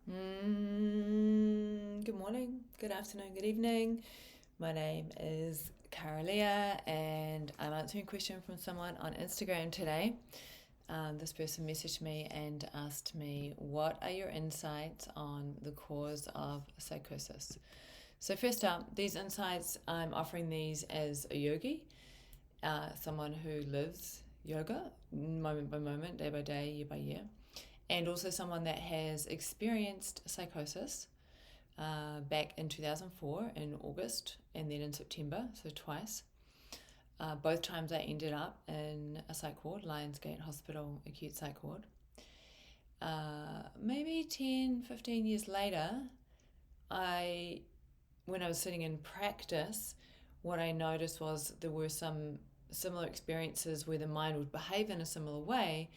Good morning, good afternoon, good evening. My name is Kara-Leah and I'm answering a question from someone on Instagram today. This person messaged me and asked me, what are your insights on the cause of psychosis? So first up, these insights, I'm offering these as a yogi, someone who lives yoga moment by moment, day by day, year by year, and also someone that has experienced psychosis back in 2004 in August and then in September, so twice. Both times I ended up in a psych ward, Lionsgate Hospital acute psych ward. Maybe 10, 15 years later, when I was sitting in practice, what I noticed was there were some similar experiences where the mind would behave in a similar way,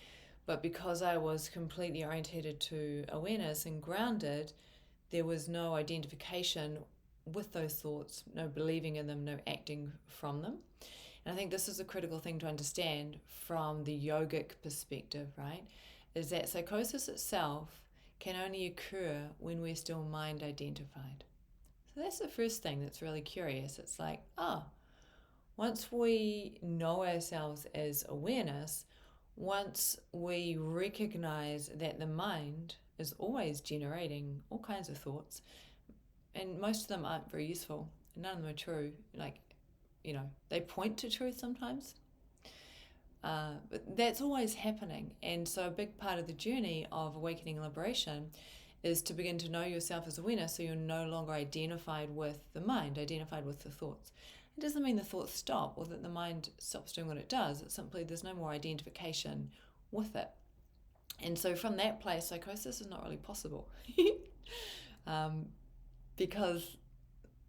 but because I was completely orientated to awareness and grounded, there was no identification with those thoughts, no believing in them, no acting from them. And I think this is a critical thing to understand from the yogic perspective, right? Is that psychosis itself can only occur when we're still mind identified. So that's the first thing that's really curious. It's like, once we know ourselves as awareness, once we recognize that the mind is always generating all kinds of thoughts, and most of them aren't very useful, none of them are true. They point to truth sometimes, but that's always happening. And so a big part of the journey of awakening and liberation is to begin to know yourself as awareness, so you're no longer identified with the mind, identified with the thoughts. It doesn't mean the thoughts stop or that the mind stops doing what it does. It's simply there's no more identification with it. And so from that place, psychosis is not really possible. Because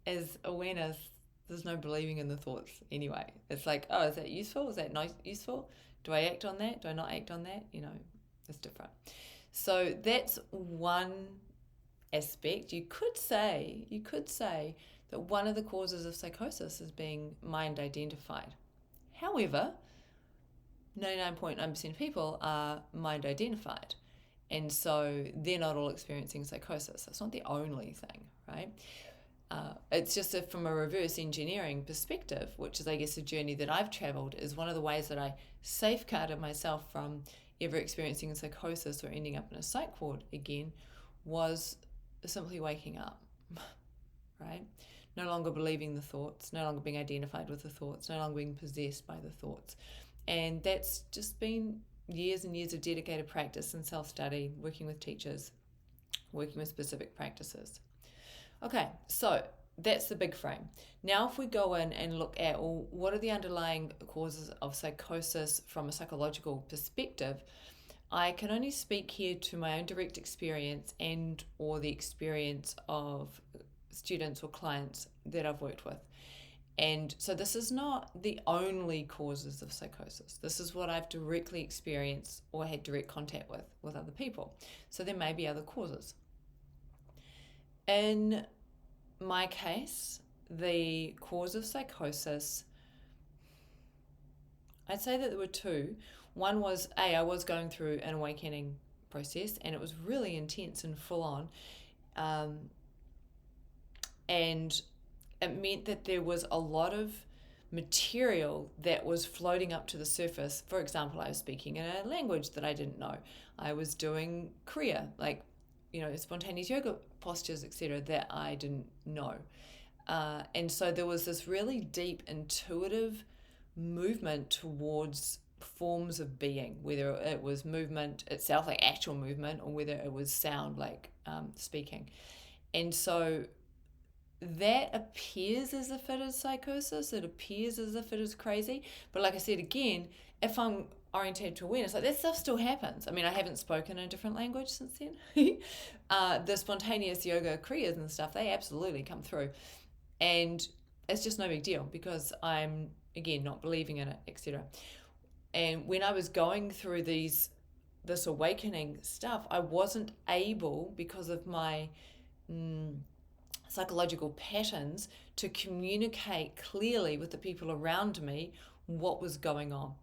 as awareness, there's no believing in the thoughts anyway. It's like, is that useful? Is that not useful? Do I act on that? Do I not act on that? It's different. So that's one aspect. You could say that one of the causes of psychosis is being mind identified. However, 99.9% of people are mind identified. And so they're not all experiencing psychosis. That's not the only thing, right? It's just from a reverse engineering perspective, which is, I guess, a journey that I've traveled, is one of the ways that I safeguarded myself from ever experiencing psychosis or ending up in a psych ward again, was simply waking up, right? No longer believing the thoughts, no longer being identified with the thoughts, no longer being possessed by the thoughts. And that's just been years and years of dedicated practice and self-study, working with teachers, working with specific practices. Okay, so that's the big frame. Now if we go in and look at, what are the underlying causes of psychosis from a psychological perspective, I can only speak here to my own direct experience and or the experience of students or clients that I've worked with. And so this is not the only causes of psychosis. This is what I've directly experienced or had direct contact with other people. So there may be other causes. In my case, the cause of psychosis, I'd say that there were two. One was, I was going through an awakening process, and it was really intense and full on. And it meant that there was a lot of material that was floating up to the surface. For example, I was speaking in a language that I didn't know. I was doing Kriya, spontaneous yoga postures, etc., that I didn't know. And so there was this really deep intuitive movement towards forms of being, whether it was movement itself, like actual movement, or whether it was sound, like speaking. And so that appears as if it is psychosis, it appears as if it is crazy. But like I said again, if I'm oriented to awareness, like that stuff still happens. I mean, I haven't spoken a different language since then. The spontaneous yoga kriyas and stuff, they absolutely come through. And it's just no big deal because I'm, again, not believing in it, etc. And when I was going through this awakening stuff, I wasn't able, because of my psychological patterns, to communicate clearly with the people around me what was going on.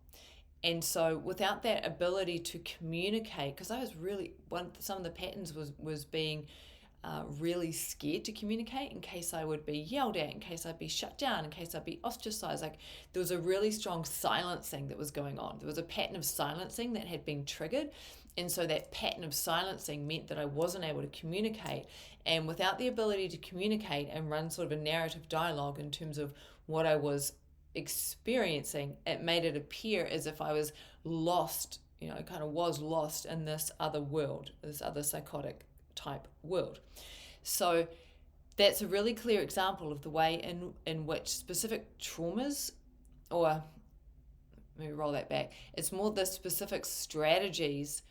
And so without that ability to communicate, because I was really, some of the patterns was being really scared to communicate in case I would be yelled at, in case I'd be shut down, in case I'd be ostracized. Like, there was a really strong silencing that was going on. There was a pattern of silencing that had been triggered. And so that pattern of silencing meant that I wasn't able to communicate. And without the ability to communicate and run sort of a narrative dialogue in terms of what I was experiencing, it made it appear as if I was lost, kind of was lost in this other world, this other psychotic type world. So that's a really clear example of the way in which specific traumas, or let me roll that back, it's more the specific strategies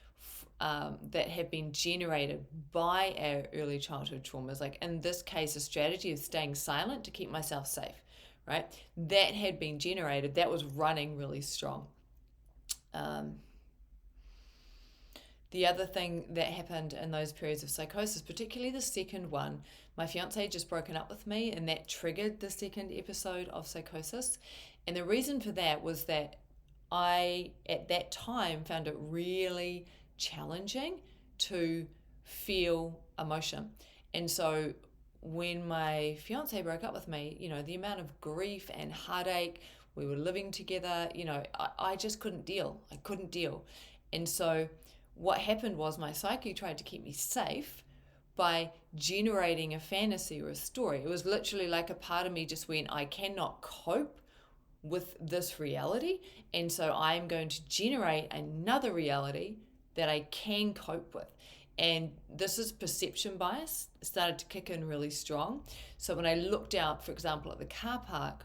that have been generated by our early childhood traumas. Like in this case, a strategy of staying silent to keep myself safe, right? That had been generated, that was running really strong. The other thing that happened in those periods of psychosis, particularly the second one, my fiance had just broken up with me, and that triggered the second episode of psychosis. And the reason for that was that I, at that time, found it really challenging to feel emotion. And so when my fiance broke up with me, the amount of grief and heartache, we were living together, I just couldn't deal. I couldn't deal. And so what happened was my psyche tried to keep me safe by generating a fantasy or a story. It was literally like a part of me just went, I cannot cope with this reality, and so I'm going to generate another reality that I can cope with. And this is perception bias. It started to kick in really strong. So when I looked out, for example, at the car park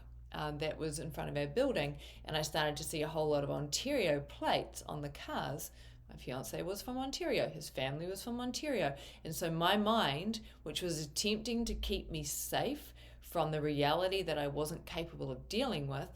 that was in front of our building, and I started to see a whole lot of Ontario plates on the cars, my fiance was from Ontario, his family was from Ontario. And so my mind, which was attempting to keep me safe from the reality that I wasn't capable of dealing with,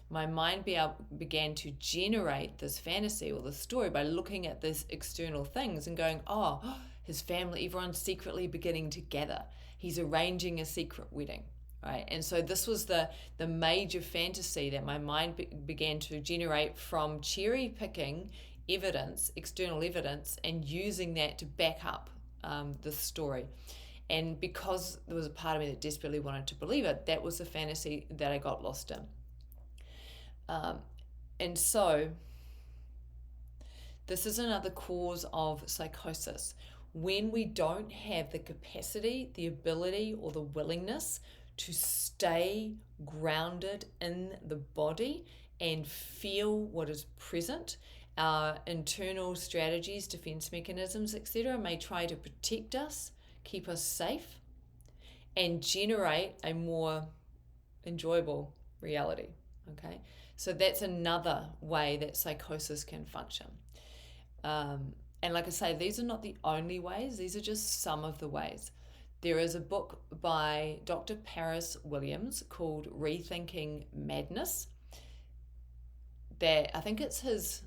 my mind began to generate this fantasy or this story by looking at these external things and going, oh, his family, everyone's secretly beginning to gather. He's arranging a secret wedding, right? And so this was the major fantasy that my mind began to generate from cherry picking evidence, external evidence, and using that to back up the story. And because there was a part of me that desperately wanted to believe it, that was the fantasy that I got lost in. And so this is another cause of psychosis. When we don't have the capacity, the ability, or the willingness to stay grounded in the body and feel what is present, our internal strategies, defense mechanisms, etc., may try to protect us, keep us safe, and generate a more enjoyable reality. Okay, so that's another way that psychosis can function. And like I say, these are not the only ways, these are just some of the ways. There is a book by Dr. Paris Williams called Rethinking Madness, that I think it's his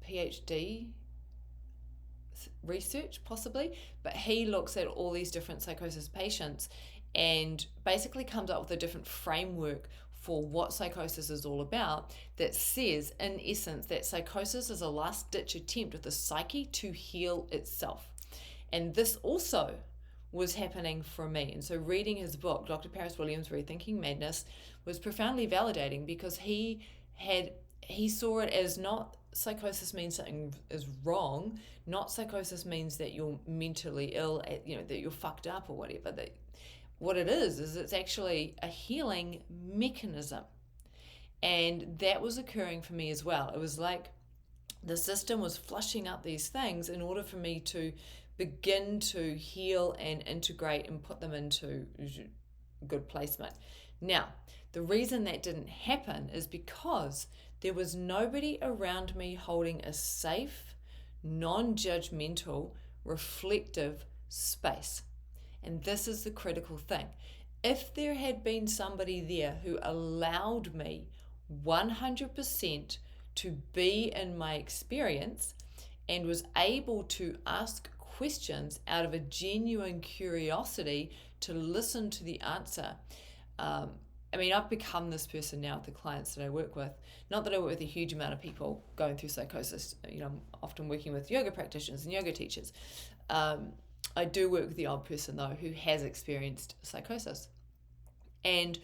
PhD research possibly, but he looks at all these different psychosis patients and basically comes up with a different framework for what psychosis is all about, that says in essence that psychosis is a last-ditch attempt of the psyche to heal itself. And this also was happening for me. And so reading his book, Dr. Paris Williams' Rethinking Madness, was profoundly validating, because he saw it as not psychosis means something is wrong, not psychosis means that you're mentally ill, that you're fucked up or whatever. That what it is it's actually a healing mechanism. And that was occurring for me as well. It was like the system was flushing up these things in order for me to begin to heal and integrate and put them into good placement. Now, the reason that didn't happen is because there was nobody around me holding a safe, non-judgmental, reflective space. And this is the critical thing. If there had been somebody there who allowed me 100% to be in my experience and was able to ask questions out of a genuine curiosity to listen to the answer, I mean, I've become this person now with the clients that I work with. Not that I work with a huge amount of people going through psychosis. I'm often working with yoga practitioners and yoga teachers. I do work with the odd person, though, who has experienced psychosis. And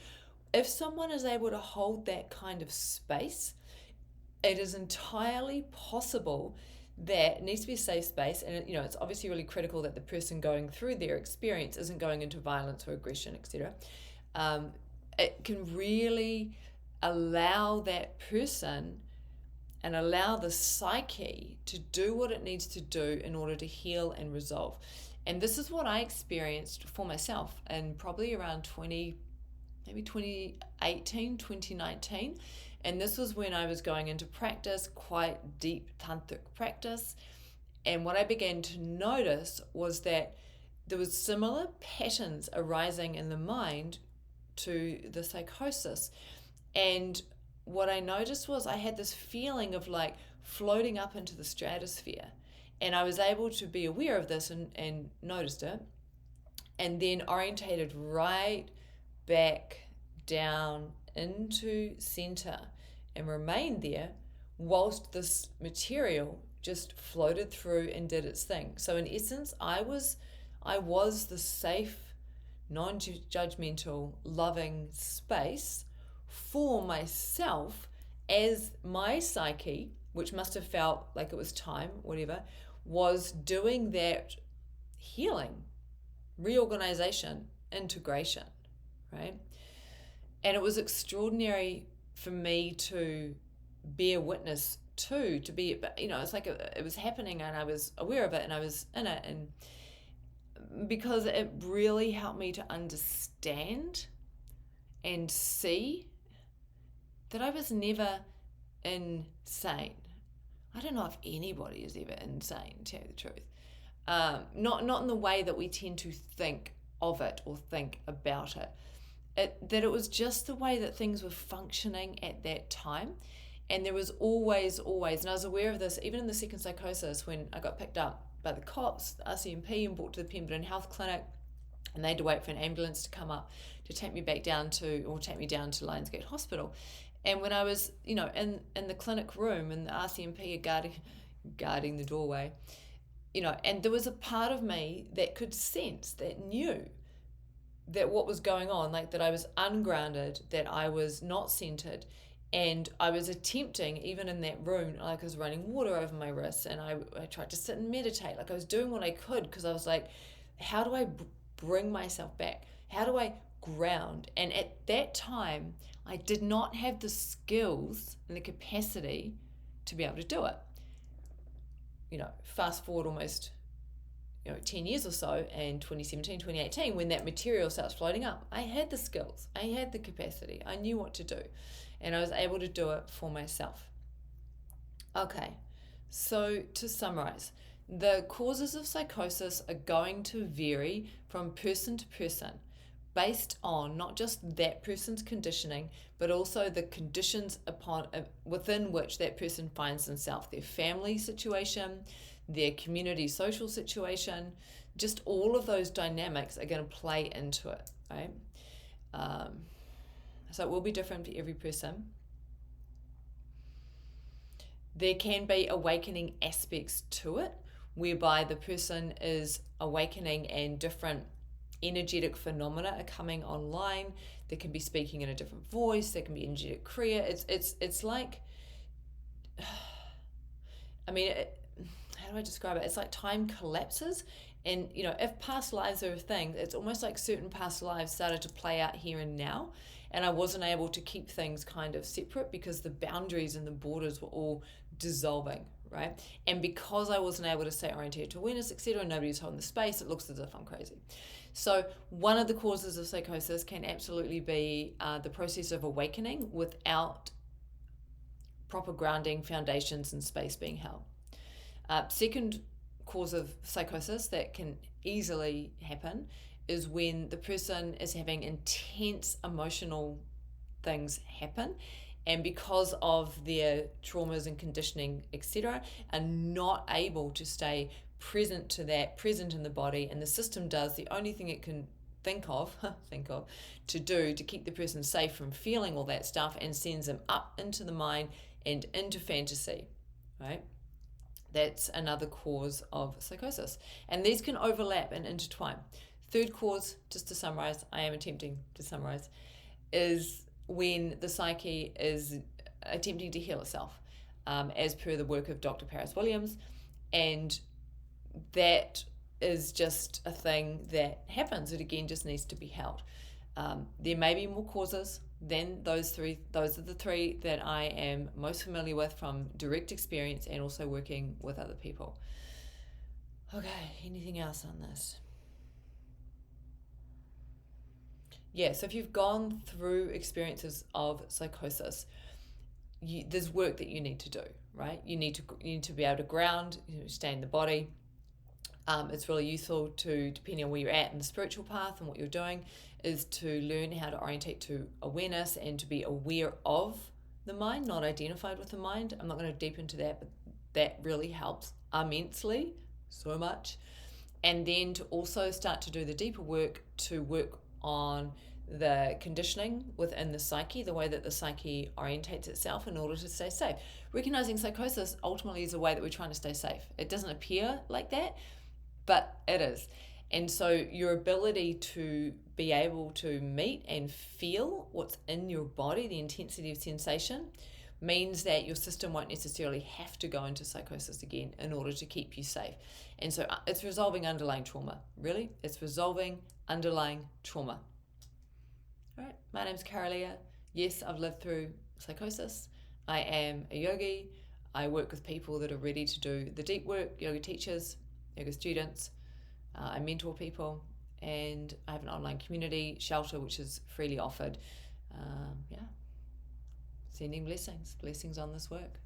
if someone is able to hold that kind of space, it is entirely possible that it needs to be a safe space. And, it's obviously really critical that the person going through their experience isn't going into violence or aggression, etc. It can really allow that person and allow the psyche to do what it needs to do in order to heal and resolve. And this is what I experienced for myself in probably around 2018, 2019. And this was when I was going into practice, quite deep tantric practice. And what I began to notice was that there was similar patterns arising in the mind to the psychosis. And what I noticed was I had this feeling of like floating up into the stratosphere. And I was able to be aware of this and noticed it, and then orientated right back down into center and remained there whilst this material just floated through and did its thing. So in essence, I was the safe, non-judgmental, loving space for myself as my psyche, which must have felt like it was time, whatever, was doing that healing, reorganization, integration, right? And it was extraordinary for me to bear witness to be, it's like it was happening and I was aware of it and I was in it, and because it really helped me to understand and see that I was never insane. I don't know if anybody is ever insane, to tell you the truth. Not in the way that we tend to think of it or think about it. That it was just the way that things were functioning at that time. And there was always, and I was aware of this even in the second psychosis when I got picked up by the cops, the RCMP, and brought to the Pemberton Health Clinic, and they had to wait for an ambulance to come up to take me down to Lionsgate Hospital. And when I was, in the clinic room and the RCMP are guarding the doorway, and there was a part of me that could sense, that knew that what was going on, like that I was ungrounded, that I was not centered. And I was attempting, even in that room, like I was running water over my wrists, and I tried to sit and meditate. Like I was doing what I could, because I was like, how do I bring myself back? How do I ground? And at that time, I did not have the skills and the capacity to be able to do it. Fast forward almost 10 years or so, and 2017, 2018, when that material starts floating up, I had the skills, I had the capacity, I knew what to do, and I was able to do it for myself. Okay, so to summarize, the causes of psychosis are going to vary from person to person based on not just that person's conditioning, but also the conditions within which that person finds themselves, their family situation, their community social situation. Just all of those dynamics are going to play into it, right? So it will be different for every person. There can be awakening aspects to it, whereby the person is awakening and different energetic phenomena are coming online. They can be speaking in a different voice. There can be energetic kriya. It's like, how do I describe it? It's like time collapses, and if past lives are a thing, it's almost like certain past lives started to play out here and now, and I wasn't able to keep things kind of separate because the boundaries and the borders were all dissolving, right? And because I wasn't able to stay oriented to awareness, etc., nobody's holding the space, it looks as if I'm crazy. So one of the causes of psychosis can absolutely be the process of awakening without proper grounding, foundations, and space being held. Second cause of psychosis that can easily happen is when the person is having intense emotional things happen, and because of their traumas and conditioning, etc., are not able to stay present to that, present in the body, and the system does the only thing think of to do to keep the person safe from feeling all that stuff, and sends them up into the mind and into fantasy, right? That's another cause of psychosis. And these can overlap and intertwine. Third cause, just to summarize, I am attempting to summarize, is when the psyche is attempting to heal itself, as per the work of Dr. Paris Williams. And that is just a thing that happens. It again just needs to be held. There may be more causes than those three. Those are the three that I am most familiar with from direct experience and also working with other people. Okay, anything else on this? Yeah, so if you've gone through experiences of psychosis, there's work that you need to do, right? You need to be able to ground, stay in the body. It's really useful to, depending on where you're at in the spiritual path and what you're doing, is to learn how to orientate to awareness and to be aware of the mind, not identified with the mind. I'm not going to deep into that, but that really helps immensely, so much. And then to also start to do the deeper work, to work on the conditioning within the psyche, the way that the psyche orientates itself in order to stay safe. Recognizing psychosis ultimately is a way that we're trying to stay safe. It doesn't appear like that, but it is. And so your ability to be able to meet and feel what's in your body, the intensity of sensation, means that your system won't necessarily have to go into psychosis again in order to keep you safe. And so it's resolving underlying trauma, really. It's resolving underlying trauma. All right, my name's Kara-Leah. Yes, I've lived through psychosis. I am a yogi. I work with people that are ready to do the deep work, yoga teachers, yoga students. I mentor people, and I have an online community, shelter, which is freely offered. Sending blessings on this work.